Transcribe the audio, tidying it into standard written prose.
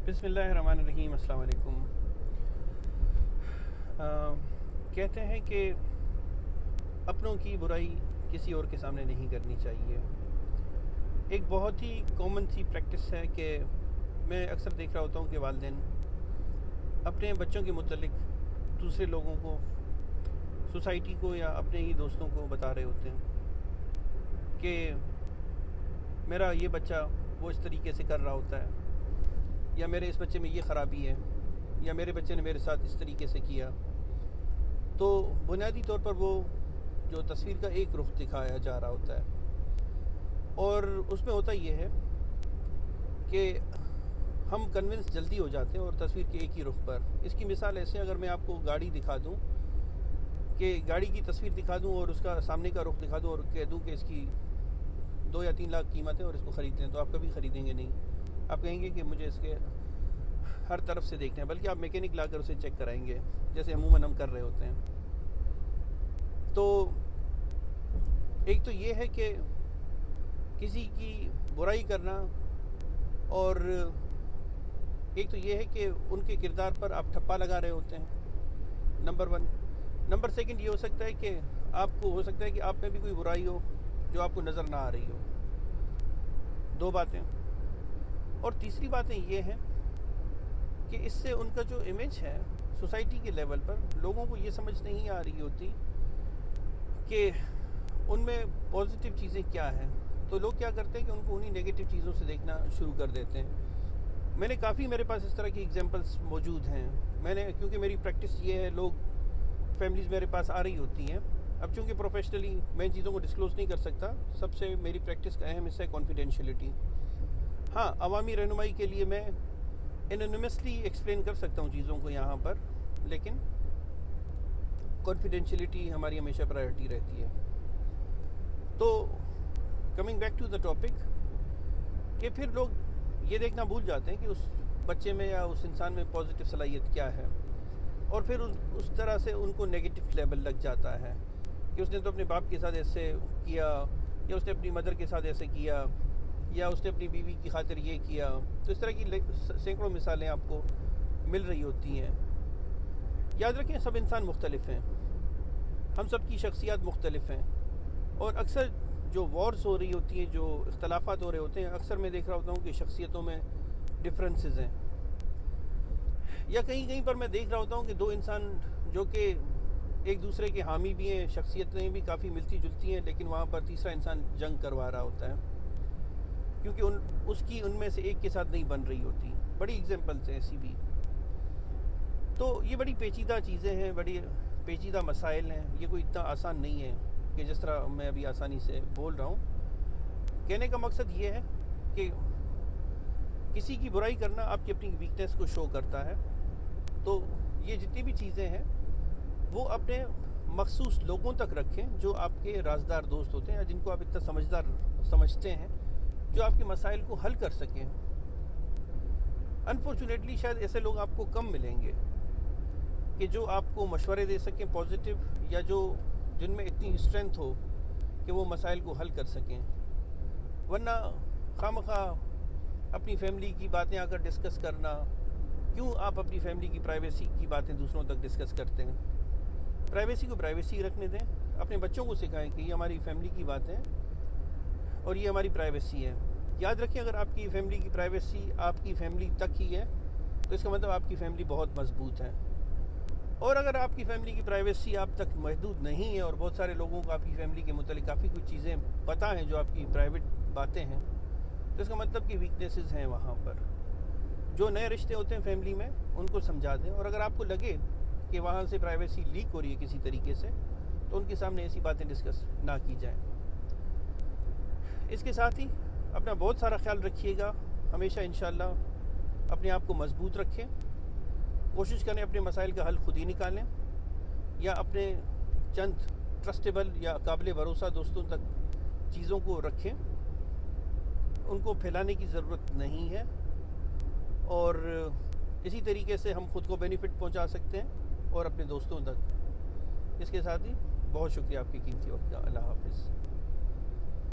बिस्मिल्लाहिर्रहमानिर्रहीम। अस्सलाम वालेकुम। कहते हैं कि अपनों की बुराई किसी और के सामने नहीं करनी चाहिए। एक बहुत ही कॉमन सी प्रैक्टिस है कि मैं अक्सर देख रहा होता हूँ कि वालिदैन अपने बच्चों के मुतल्लिक दूसरे लोगों को, सोसाइटी को या अपने ही दोस्तों को बता रहे होते हैं कि मेरा ये बच्चा वो इस तरीके से कर रहा होता है, या मेरे इस बच्चे में ये ख़राबी है, या मेरे बच्चे ने मेरे साथ इस तरीके से किया। तो बुनियादी तौर पर वो जो तस्वीर का एक रुख दिखाया जा रहा होता है, और उसमें होता ये है कि हम कन्विंस जल्दी हो जाते हैं और तस्वीर के एक ही रुख पर। इसकी मिसाल ऐसे, अगर मैं आपको गाड़ी दिखा दूं, कि गाड़ी की तस्वीर दिखा दूं और उसका सामने का रुख दिखा दूं और कह दूं कि इसकी 2 या 3 लाख कीमत है और इसको ख़रीद लें, तो आप कभी ख़रीदेंगे नहीं। आप कहेंगे कि मुझे इसके हर तरफ से देखना है, बल्कि आप मैकेनिक लाकर उसे चेक कराएंगे, जैसे अमूमन हम कर रहे होते हैं। तो एक तो ये है कि किसी की बुराई करना, और एक तो ये है कि उनके किरदार पर आप ठप्पा लगा रहे होते हैं, नंबर 1। नंबर 2 ये हो सकता है कि आपको हो सकता है कि आप में भी कोई बुराई हो जो आपको नज़र ना आ रही हो। 2 बातें। और तीसरी बातें ये हैं कि इससे उनका जो इमेज है सोसाइटी के लेवल पर, लोगों को ये समझ नहीं आ रही होती कि उनमें पॉजिटिव चीज़ें क्या हैं। तो लोग क्या करते हैं कि उनको उन्हीं नेगेटिव चीज़ों से देखना शुरू कर देते हैं। मेरे पास इस तरह की एग्जांपल्स मौजूद हैं। क्योंकि मेरी प्रैक्टिस ये है, लोग फैमिलीज़ मेरे पास आ रही होती हैं। अब चूँकि प्रोफेशनली मैं इन चीज़ों को डिस्क्लोज़ नहीं कर सकता, सबसे मेरी प्रैक्टिस का अहम हिस्सा है कॉन्फिडेंशियलिटी। हाँ, अवामी रहनुमाई के लिए मैं एनोनिमसली एक्सप्लेन कर सकता हूँ चीज़ों को यहाँ पर, लेकिन कॉन्फिडेंशियलिटी हमारी हमेशा प्रायोरिटी रहती है। तो coming back to the topic, कि फिर लोग ये देखना भूल जाते हैं कि उस बच्चे में या उस इंसान में पॉजिटिव सलाहियत क्या है, और फिर उस तरह से उनको नेगेटिव लेबल लग जाता है कि उसने तो अपने बाप के साथ ऐसे किया, या उसने अपनी मदर के साथ ऐसे किया, या उसने अपनी बीवी की खातिर ये किया। तो इस तरह की सैकड़ों मिसालें आपको मिल रही होती हैं। याद रखें, सब इंसान मुख्तलिफ हैं, हम सब की शख्सियत मुख्तलिफ हैं, और अक्सर जो वॉर्स हो रही होती हैं, जो इख्तलाफात हो रहे होते हैं, अक्सर मैं देख रहा होता हूँ कि शख्सियतों में डिफरेंसेस हैं। या कहीं कहीं पर मैं देख रहा होता हूँ कि 2 इंसान जो कि एक दूसरे के हामी भी हैं, शख्सियतें भी काफ़ी मिलती जुलती हैं, लेकिन वहाँ पर तीसरा इंसान जंग करवा रहा होता है, क्योंकि उसकी उनमें से एक के साथ नहीं बन रही होती। बड़ी एग्जांपल्स हैं ऐसी भी। तो ये बड़ी पेचीदा चीज़ें हैं, बड़ी पेचीदा मसाइल हैं। ये कोई इतना आसान नहीं है कि जिस तरह मैं अभी आसानी से बोल रहा हूँ। कहने का मकसद ये है कि किसी की बुराई करना आपकी अपनी वीकनेस को शो करता है। तो ये जितनी भी चीज़ें हैं वो अपने मखसूस लोगों तक रखें, जो आपके राजदार दोस्त होते हैं, या जिनको आप इतना समझदार समझते हैं, जो आपके मसाइल को हल कर सकें। अनफॉर्चुनेटली शायद ऐसे लोग आपको कम मिलेंगे कि जो आपको मशवरे दे सकें पॉजिटिव, या जो जिनमें इतनी स्ट्रेंथ हो कि वो मसाइल को हल कर सकें। वरना खामखा अपनी फैमिली की बातें आकर डिस्कस करना, क्यों आप अपनी फैमिली की प्राइवेसी की बातें दूसरों तक डिस्कस करते हैं? प्राइवेसी को प्राइवेसी रखने दें। अपने बच्चों को सिखाएं कि ये हमारी फैमिली की बातें हैं और ये हमारी प्राइवेसी है। याद रखें, अगर आपकी फैमिली की प्राइवेसी आपकी फैमिली तक ही है, तो इसका मतलब आपकी फैमिली बहुत मजबूत है। और अगर आपकी फैमिली की प्राइवेसी आप तक महदूद नहीं है, और बहुत सारे लोगों को आपकी फैमिली के मुतालिक काफ़ी कुछ चीज़ें पता हैं जो आपकी प्राइवेट बातें हैं, तो इसका मतलब कि वीकनेसेस हैं वहाँ पर। जो नए रिश्ते होते हैं फैमिली में, उनको समझा दें। और अगर आपको लगे कि वहाँ से प्राइवेसी लीक हो रही है किसी तरीके से, तो उनके सामने ऐसी बातें डिस्कस ना की जाएं। इसके साथ ही अपना बहुत सारा ख्याल रखिएगा। हमेशा इंशाअल्लाह अपने आप को मजबूत रखें। कोशिश करें अपने मसाइल का हल खुद ही निकालें, या अपने चंद ट्रस्टेबल या काबिल भरोसा दोस्तों तक चीज़ों को रखें। उनको फैलाने की ज़रूरत नहीं है, और इसी तरीके से हम खुद को बेनिफिट पहुंचा सकते हैं और अपने दोस्तों तक। इसके साथ ही बहुत शुक्रिया आपकी कीमती वक्त का। अल्लाह हाफ़िज़।